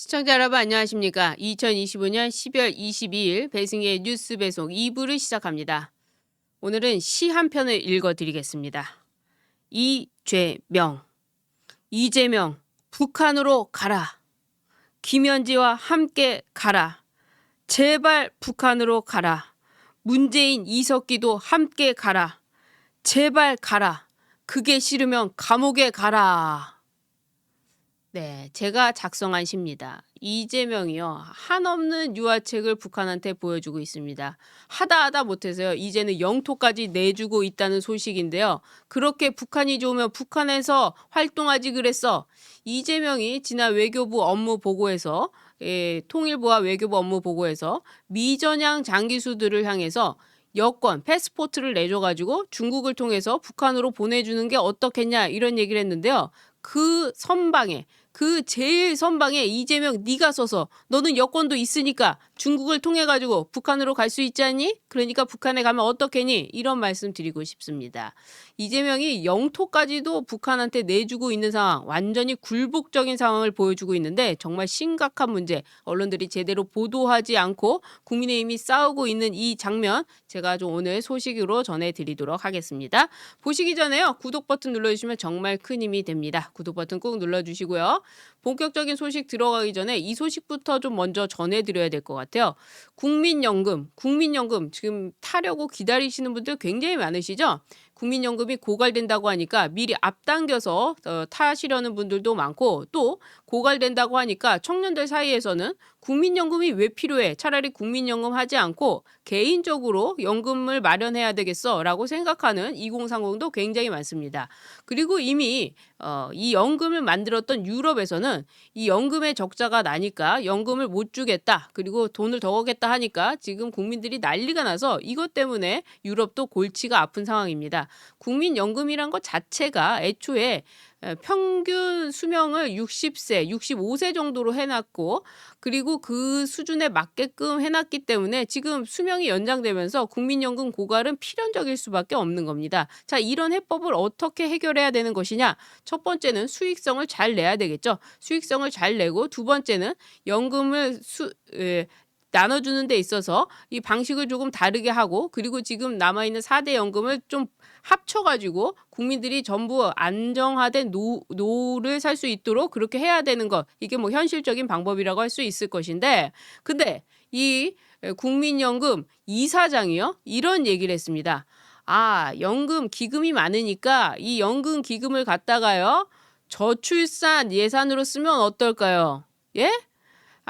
시청자 여러분 안녕하십니까? 2025년 12월 22일 배승희의 뉴스 배송 2부를 시작합니다. 오늘은 시 한 편을 읽어드리겠습니다. 이죄명. 이재명 북한으로 가라. 김현지와 함께 가라. 제발 북한으로 가라. 문재인 이석기도 함께 가라. 제발 가라. 그게 싫으면 감옥에 가라. 네, 제가 작성한 시입니다. 이재명이요. 한없는 유화책을 북한한테 보여주고 있습니다. 하다 못해서요. 이제는 영토까지 내주고 있다는 소식인데요. 그렇게 북한이 좋으면 북한에서 활동하지 그랬어. 이재명이 지난 외교부 업무 보고에서 통일부와 외교부 업무 보고에서 미전향 장기수들을 향해서 여권, 패스포트를 내줘가지고 중국을 통해서 북한으로 보내주는 게 어떻겠냐 이런 얘기를 했는데요. 그 선방에 그 제일 선방에 이재명 네가 서서 너는 여권도 있으니까 중국을 통해 가지고 북한으로 갈 수 있지 않니? 그러니까 북한에 가면 어떻겠니? 이런 말씀 드리고 싶습니다. 이재명이 영토까지도 북한한테 내주고 있는 상황, 완전히 굴복적인 상황을 보여주고 있는데 정말 심각한 문제, 언론들이 제대로 보도하지 않고 국민의힘이 싸우고 있는 이 장면 제가 좀 오늘 소식으로 전해드리도록 하겠습니다. 보시기 전에요. 구독 버튼 눌러주시면 정말 큰 힘이 됩니다. 구독 버튼 꾹 눌러주시고요. 본격적인 소식 들어가기 전에 이 소식부터 좀 먼저 전해드려야 될 것 같아요. 국민연금 지금 타려고 기다리시는 분들 굉장히 많으시죠? 국민연금이 고갈된다고 하니까 미리 앞당겨서 타시려는 분들도 많고 또 고갈된다고 하니까 청년들 사이에서는 국민연금이 왜 필요해? 차라리 국민연금 하지 않고 개인적으로 연금을 마련해야 되겠어 라고 생각하는 2030도 굉장히 많습니다. 그리고 이미 이 연금을 만들었던 유럽에서는 이 연금의 적자가 나니까 연금을 못 주겠다. 그리고 돈을 더 하겠다 하니까 지금 국민들이 난리가 나서 이것 때문에 유럽도 골치가 아픈 상황입니다. 국민연금이란 것 자체가 애초에 평균 수명을 60세, 65세 정도로 해놨고 그리고 그 수준에 맞게끔 해놨기 때문에 지금 수명이 연장되면서 국민연금 고갈은 필연적일 수밖에 없는 겁니다. 자, 이런 해법을 어떻게 해결해야 되는 것이냐? 첫 번째는 수익성을 잘 내야 되겠죠. 수익성을 잘 내고 두 번째는 연금을 나눠주는 데 있어서 이 방식을 조금 다르게 하고 그리고 지금 남아있는 4대 연금을 좀 합쳐가지고 국민들이 전부 안정화된 노후를 살 수 있도록 그렇게 해야 되는 것 이게 뭐 현실적인 방법이라고 할 수 있을 것인데 근데 이 국민연금 이사장이요 이런 얘기를 했습니다. 아, 연금 기금이 많으니까 이 연금 기금을 갖다가요 저출산 예산으로 쓰면 어떨까요? 예?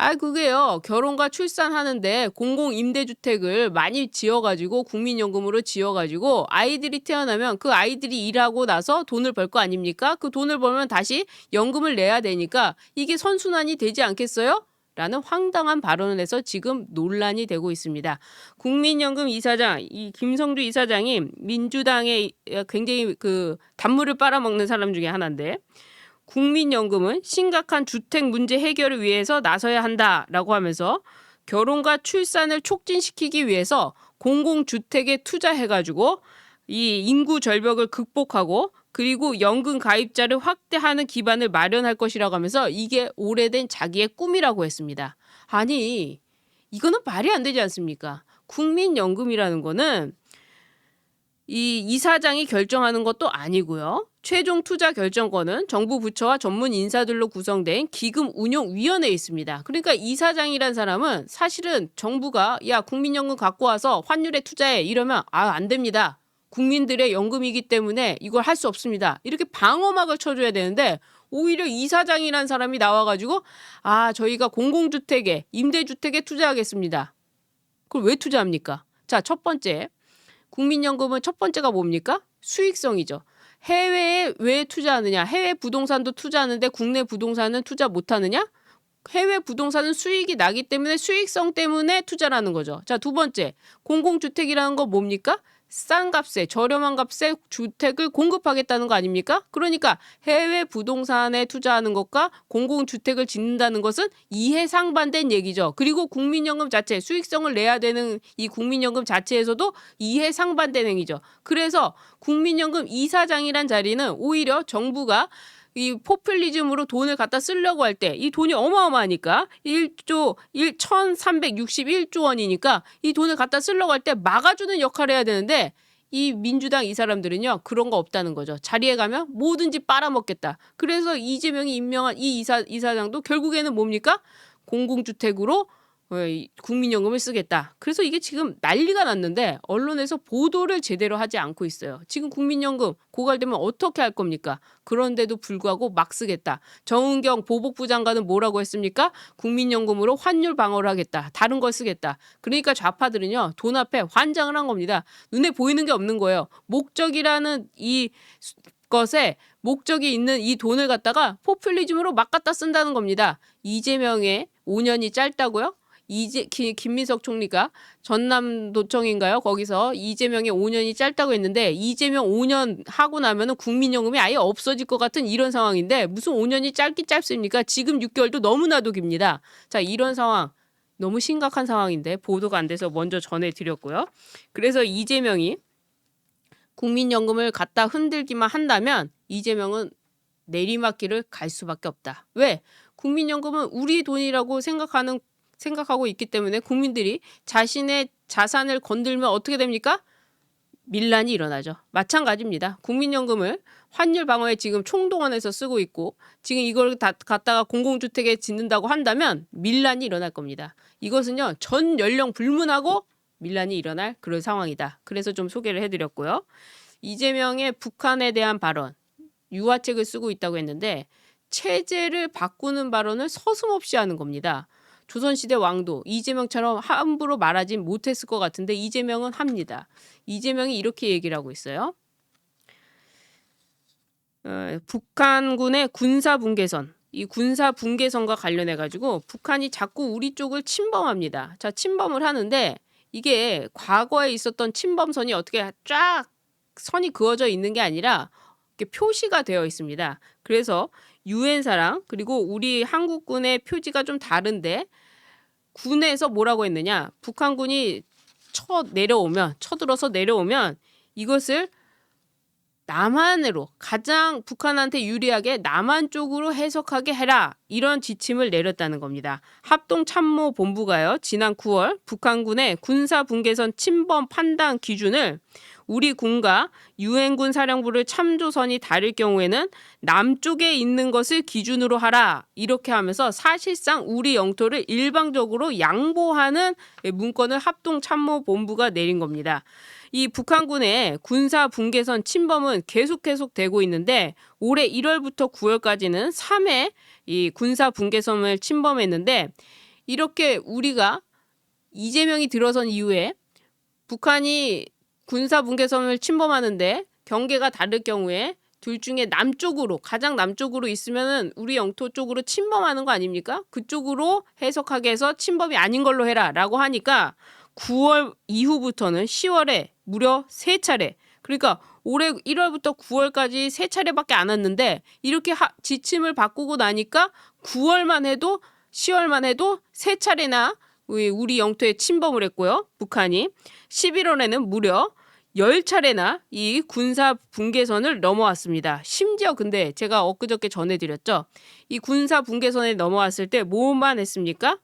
아, 그게요. 결혼과 출산하는데 공공임대주택을 많이 지어가지고 국민연금으로 지어가지고 아이들이 태어나면 그 아이들이 일하고 나서 돈을 벌 거 아닙니까? 그 돈을 벌면 다시 연금을 내야 되니까 이게 선순환이 되지 않겠어요? 라는 황당한 발언을 해서 지금 논란이 되고 있습니다. 국민연금 이사장, 이 김성주 이사장이 민주당의 굉장히 그 단물을 빨아먹는 사람 중에 하나인데 국민연금은 심각한 주택 문제 해결을 위해서 나서야 한다라고 하면서 결혼과 출산을 촉진시키기 위해서 공공주택에 투자해가지고 이 인구 절벽을 극복하고 그리고 연금 가입자를 확대하는 기반을 마련할 것이라고 하면서 이게 오래된 자기의 꿈이라고 했습니다. 아니, 이거는 말이 안 되지 않습니까? 국민연금이라는 거는 이 이사장이 결정하는 것도 아니고요. 최종 투자 결정권은 정부 부처와 전문 인사들로 구성된 기금 운용위원회에 있습니다. 그러니까 이사장이란 사람은 사실은 정부가 야 국민연금 갖고 와서 환율에 투자해 이러면 안 됩니다. 국민들의 연금이기 때문에 이걸 할 수 없습니다. 이렇게 방어막을 쳐줘야 되는데 오히려 이사장이란 사람이 나와가지고 저희가 공공주택에 임대주택에 투자하겠습니다. 그걸 왜 투자합니까? 자, 첫 번째 국민연금은 첫 번째가 뭡니까? 수익성이죠. 해외에 왜 투자하느냐? 해외 부동산도 투자하는데 국내 부동산은 투자 못하느냐? 해외 부동산은 수익이 나기 때문에 수익성 때문에 투자라는 거죠. 자, 두 번째 공공주택이라는 거 뭡니까? 싼 값에 저렴한 값에 주택을 공급하겠다는 거 아닙니까? 그러니까 해외 부동산에 투자하는 것과 공공주택을 짓는다는 것은 이해상반된 얘기죠. 그리고 국민연금 자체 수익성을 내야 되는 이 국민연금 자체에서도 이해상반된 행위죠. 그래서 국민연금 이사장이란 자리는 오히려 정부가 이 포퓰리즘으로 돈을 갖다 쓰려고 할 때 이 돈이 어마어마하니까 1조 1,361조 원이니까 이 돈을 갖다 쓰려고 할 때 막아주는 역할을 해야 되는데 이 민주당 이 사람들은요 그런 거 없다는 거죠. 자리에 가면 뭐든지 빨아먹겠다. 그래서 이재명이 임명한 이 이사장도 결국에는 뭡니까? 공공주택으로 국민연금을 쓰겠다. 그래서 이게 지금 난리가 났는데 언론에서 보도를 제대로 하지 않고 있어요. 지금 국민연금 고갈되면 어떻게 할 겁니까? 그런데도 불구하고 막 쓰겠다. 정은경 보복부 장관은 뭐라고 했습니까? 국민연금으로 환율 방어를 하겠다. 다른 걸 쓰겠다. 그러니까 좌파들은요. 돈 앞에 환장을 한 겁니다. 눈에 보이는 게 없는 거예요. 목적이라는 이 것에 목적이 있는 이 돈을 갖다가 포퓰리즘으로 막 갖다 쓴다는 겁니다. 이재명의 5년이 짧다고요? 김민석 총리가 전남도청인가요? 거기서 이재명의 5년이 짧다고 했는데 이재명 5년 하고 나면은 국민연금이 아예 없어질 것 같은 이런 상황인데 무슨 5년이 짧긴 짧습니까? 지금 6개월도 너무나도 깁니다. 자, 이런 상황 너무 심각한 상황인데 보도가 안 돼서 먼저 전해드렸고요. 그래서 이재명이 국민연금을 갖다 흔들기만 한다면 이재명은 내리막길을 갈 수밖에 없다. 왜? 국민연금은 우리 돈이라고 생각하고 있기 때문에 국민들이 자신의 자산을 건들면 어떻게 됩니까? 밀란이 일어나죠. 마찬가지입니다. 국민연금을 환율 방어에 지금 총동원해서 쓰고 있고 지금 이걸 다 갖다가 공공주택에 짓는다고 한다면 밀란이 일어날 겁니다. 이것은요. 전 연령 불문하고 밀란이 일어날 그런 상황이다. 그래서 좀 소개를 해드렸고요. 이재명의 북한에 대한 발언, 유화책을 쓰고 있다고 했는데 체제를 바꾸는 발언을 서슴없이 하는 겁니다. 조선시대 왕도 이재명처럼 함부로 말하지 못했을 것 같은데 이재명은 합니다. 이재명이 이렇게 얘기를 하고 있어요. 북한군의 군사분계선, 이 군사분계선과 관련해 가지고 북한이 자꾸 우리 쪽을 침범합니다. 자, 침범을 하는데 이게 과거에 있었던 침범선이 어떻게 쫙 선이 그어져 있는 게 아니라 이렇게 표시가 되어 있습니다. 그래서 유엔사랑 그리고 우리 한국군의 표지가 좀 다른데 군에서 뭐라고 했느냐? 북한군이 쳐들어서 내려오면 이것을 남한으로 가장 북한한테 유리하게 남한 쪽으로 해석하게 해라. 이런 지침을 내렸다는 겁니다. 합동참모본부가요. 지난 9월 북한군의 군사분계선 침범 판단 기준을 우리 군과 유엔군 사령부를 참조선이 다를 경우에는 남쪽에 있는 것을 기준으로 하라. 이렇게 하면서 사실상 우리 영토를 일방적으로 양보하는 문건을 합동참모본부가 내린 겁니다. 이 북한군의 군사 분계선 침범은 계속 되고 있는데 올해 1월부터 9월까지는 3회 이 군사 분계선을 침범했는데 이렇게 우리가 이재명이 들어선 이후에 북한이 군사 분계선을 침범하는데 경계가 다를 경우에 둘 중에 남쪽으로 가장 남쪽으로 있으면은 우리 영토 쪽으로 침범하는 거 아닙니까? 그쪽으로 해석하게 해서 침범이 아닌 걸로 해라라고 하니까 9월 이후부터는 10월에 무려 3차례. 그러니까 올해 1월부터 9월까지 3차례밖에 안 왔는데 이렇게 지침을 바꾸고 나니까 9월만 해도 10월만 해도 3차례나 우리 영토에 침범을 했고요. 북한이 11월에는 무려 10차례나 이 군사 분계선을 넘어왔습니다. 심지어 근데 제가 엊그저께 전해드렸죠. 이 군사 분계선에 넘어왔을 때 뭐만 했습니까?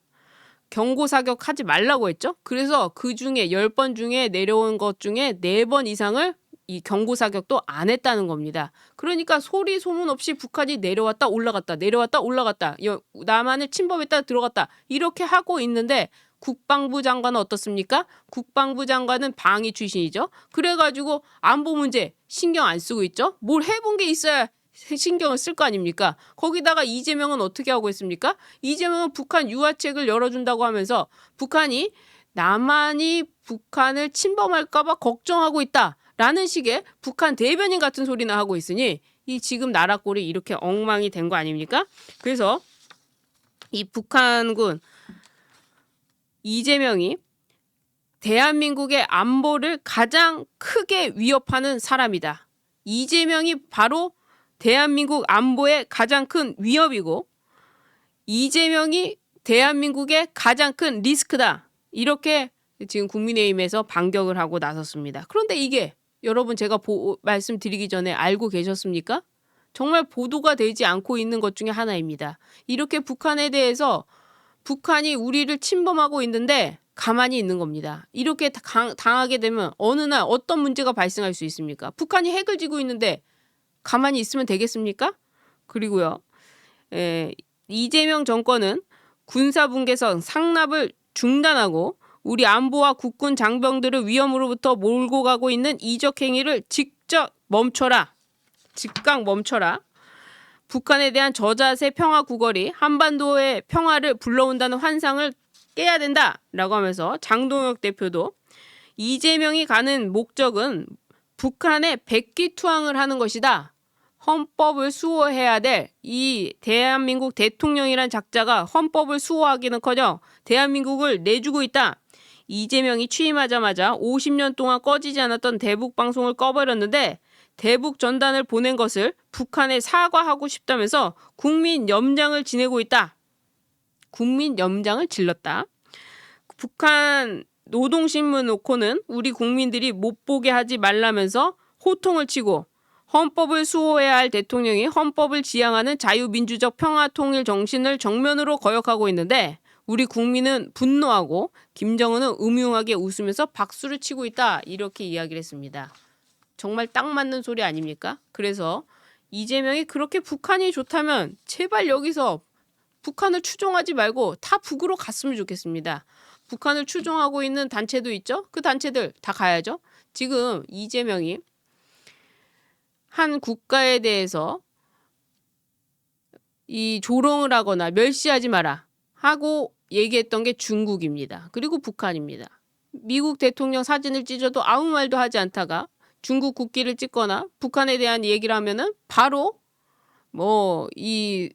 경고 사격하지 말라고 했죠. 그래서 그 중에 10번 중에 내려온 것 중에 4번 이상을 이 경고 사격도 안 했다는 겁니다. 그러니까 소리 소문 없이 북한이 내려왔다 올라갔다 내려왔다 올라갔다 남한을 침범했다 들어갔다 이렇게 하고 있는데 국방부 장관은 어떻습니까? 국방부 장관은 방위 출신이죠. 그래가지고 안보 문제 신경 안 쓰고 있죠. 뭘 해본 게 있어야 신경을 쓸 거 아닙니까? 거기다가 이재명은 어떻게 하고 있습니까? 이재명은 북한 유화책을 열어준다고 하면서 북한이 남한이 북한을 침범할까 봐 걱정하고 있다라는 식의 북한 대변인 같은 소리나 하고 있으니 이 지금 나라 꼴이 이렇게 엉망이 된 거 아닙니까? 그래서 이 북한군 이재명이 대한민국의 안보를 가장 크게 위협하는 사람이다. 이재명이 바로 대한민국 안보의 가장 큰 위협이고 이재명이 대한민국의 가장 큰 리스크다. 이렇게 지금 국민의힘에서 반격을 하고 나섰습니다. 그런데 이게 여러분 제가 말씀드리기 전에 알고 계셨습니까? 정말 보도가 되지 않고 있는 것 중에 하나입니다. 이렇게 북한에 대해서 북한이 우리를 침범하고 있는데 가만히 있는 겁니다. 이렇게 당하게 되면 어느 날 어떤 문제가 발생할 수 있습니까? 북한이 핵을 쥐고 있는데 가만히 있으면 되겠습니까? 그리고요. 이재명 정권은 군사분계선 상납을 중단하고 우리 안보와 국군 장병들을 위험으로부터 몰고 가고 있는 이적 행위를 직접 멈춰라. 즉각 멈춰라. 북한에 대한 저자세 평화 구걸이 한반도의 평화를 불러온다는 환상을 깨야 된다라고 하면서 장동혁 대표도 이재명이 가는 목적은 북한에 백기투항을 하는 것이다. 헌법을 수호해야 될 이 대한민국 대통령이란 작자가 헌법을 수호하기는커녕 대한민국을 내주고 있다. 이재명이 취임하자마자 50년 동안 꺼지지 않았던 대북 방송을 꺼버렸는데 대북 전단을 보낸 것을 북한에 사과하고 싶다면서 국민 염장을 지내고 있다. 국민 염장을 질렀다. 북한 노동신문 놓고는 우리 국민들이 못 보게 하지 말라면서 호통을 치고 헌법을 수호해야 할 대통령이 헌법을 지향하는 자유민주적 평화통일 정신을 정면으로 거역하고 있는데 우리 국민은 분노하고 김정은은 음흉하게 웃으면서 박수를 치고 있다. 이렇게 이야기를 했습니다. 정말 딱 맞는 소리 아닙니까? 그래서 이재명이 그렇게 북한이 좋다면 제발 여기서 북한을 추종하지 말고 다 북으로 갔으면 좋겠습니다. 북한을 추종하고 있는 단체도 있죠? 그 단체들 다 가야죠. 지금 이재명이 한 국가에 대해서 이 조롱을 하거나 멸시하지 마라 하고 얘기했던 게 중국입니다. 그리고 북한입니다. 미국 대통령 사진을 찢어도 아무 말도 하지 않다가 중국 국기를 찍거나 북한에 대한 얘기를 하면은 바로 뭐 이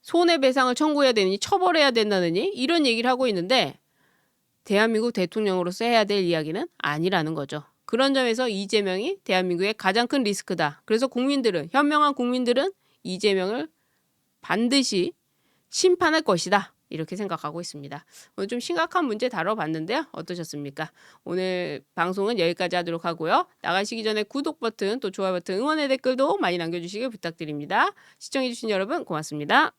손해배상을 청구해야 되느니 처벌해야 된다느니 이런 얘기를 하고 있는데 대한민국 대통령으로서 해야 될 이야기는 아니라는 거죠. 그런 점에서 이재명이 대한민국의 가장 큰 리스크다. 그래서 국민들은 현명한 국민들은 이재명을 반드시 심판할 것이다. 이렇게 생각하고 있습니다. 오늘 좀 심각한 문제 다뤄봤는데요. 어떠셨습니까? 오늘 방송은 여기까지 하도록 하고요. 나가시기 전에 구독 버튼 또 좋아요 버튼 응원의 댓글도 많이 남겨주시길 부탁드립니다. 시청해주신 여러분 고맙습니다.